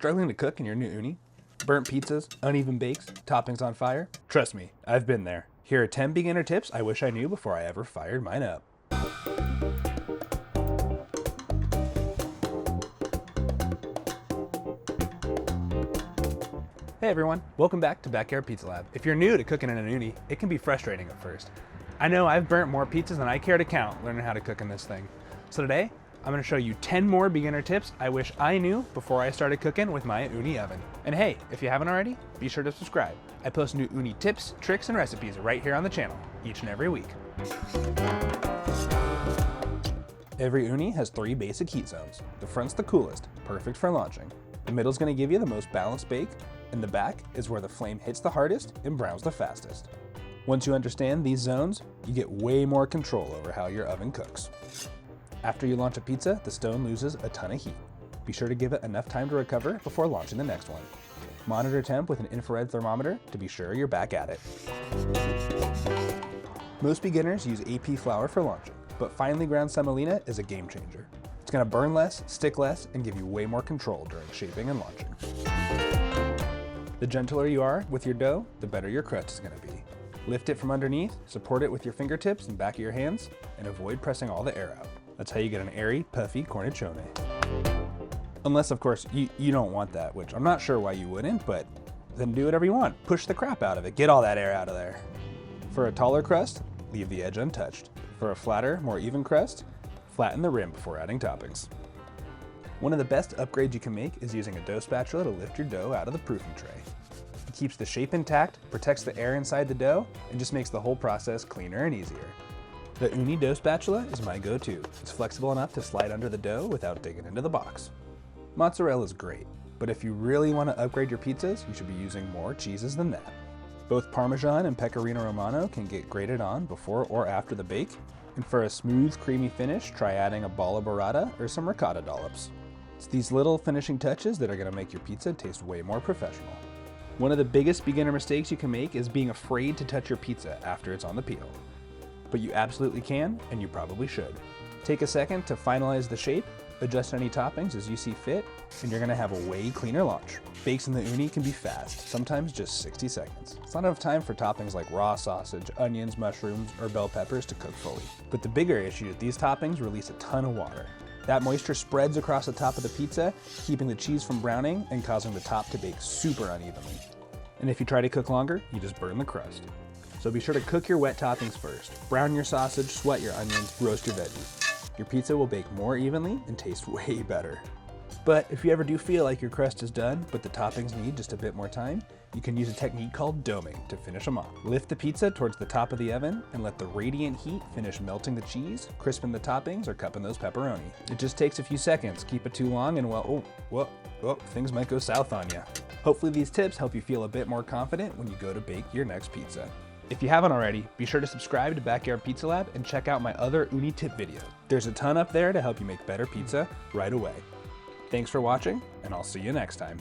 Struggling to cook in your new Ooni? Burnt pizzas, uneven bakes, toppings on fire? Trust me, I've been there. Here are 10 beginner tips I wish I knew before I ever fired mine up. Hey everyone, welcome back to Backyard Pizza Lab. If you're new to cooking in an Ooni, it can be frustrating at first. I know I've burnt more pizzas than I care to count learning how to cook in this thing. So today, I'm going to show you 10 more beginner tips I wish I knew before I started cooking with my Ooni oven. And hey, if you haven't already, be sure to subscribe. I post new Ooni tips, tricks, and recipes right here on the channel, each and every week. Every Ooni has 3 basic heat zones. The front's the coolest, perfect for launching. The middle's going to give you the most balanced bake, and the back is where the flame hits the hardest and browns the fastest. Once you understand these zones, you get way more control over how your oven cooks. After you launch a pizza, the stone loses a ton of heat. Be sure to give it enough time to recover before launching the next one. Monitor temp with an infrared thermometer to be sure you're back at it. Most beginners use AP flour for launching, but finely ground semolina is a game changer. It's going to burn less, stick less, and give you way more control during shaping and launching. The gentler you are with your dough, the better your crust is going to be. Lift it from underneath, support it with your fingertips and back of your hands, and avoid pressing all the air out. That's how you get an airy, puffy cornicione. Unless, of course, you don't want that, which I'm not sure why you wouldn't, but then do whatever you want. Push the crap out of it. Get all that air out of there. For a taller crust, leave the edge untouched. For a flatter, more even crust, flatten the rim before adding toppings. One of the best upgrades you can make is using a dough spatula to lift your dough out of the proofing tray. It keeps the shape intact, protects the air inside the dough, and just makes the whole process cleaner and easier. The Ooni dough spatula is my go-to. It's flexible enough to slide under the dough without digging into the box. Mozzarella is great, but if you really want to upgrade your pizzas, you should be using more cheeses than that. Both Parmesan and Pecorino Romano can get grated on before or after the bake, and for a smooth, creamy finish, try adding a ball of burrata or some ricotta dollops. It's these little finishing touches that are going to make your pizza taste way more professional. One of the biggest beginner mistakes you can make is being afraid to touch your pizza after it's on the peel. But you absolutely can, and you probably should. Take a second to finalize the shape, adjust any toppings as you see fit, and you're gonna have a way cleaner launch. Bakes in the Ooni can be fast, sometimes just 60 seconds. It's not enough time for toppings like raw sausage, onions, mushrooms, or bell peppers to cook fully. But the bigger issue is these toppings release a ton of water. That moisture spreads across the top of the pizza, keeping the cheese from browning and causing the top to bake super unevenly. And if you try to cook longer, you just burn the crust. So be sure to cook your wet toppings first. Brown your sausage, sweat your onions, roast your veggies. Your pizza will bake more evenly and taste way better. But if you ever do feel like your crust is done, but the toppings need just a bit more time, you can use a technique called doming to finish them off. Lift the pizza towards the top of the oven and let the radiant heat finish melting the cheese, crisping the toppings, or cupping those pepperoni. It just takes a few seconds. Keep it too long and well, things might go south on you. Hopefully these tips help you feel a bit more confident when you go to bake your next pizza. If you haven't already, be sure to subscribe to Backyard Pizza Lab and check out my other Ooni tip video. There's a ton up there to help you make better pizza right away. Thanks for watching, and I'll see you next time.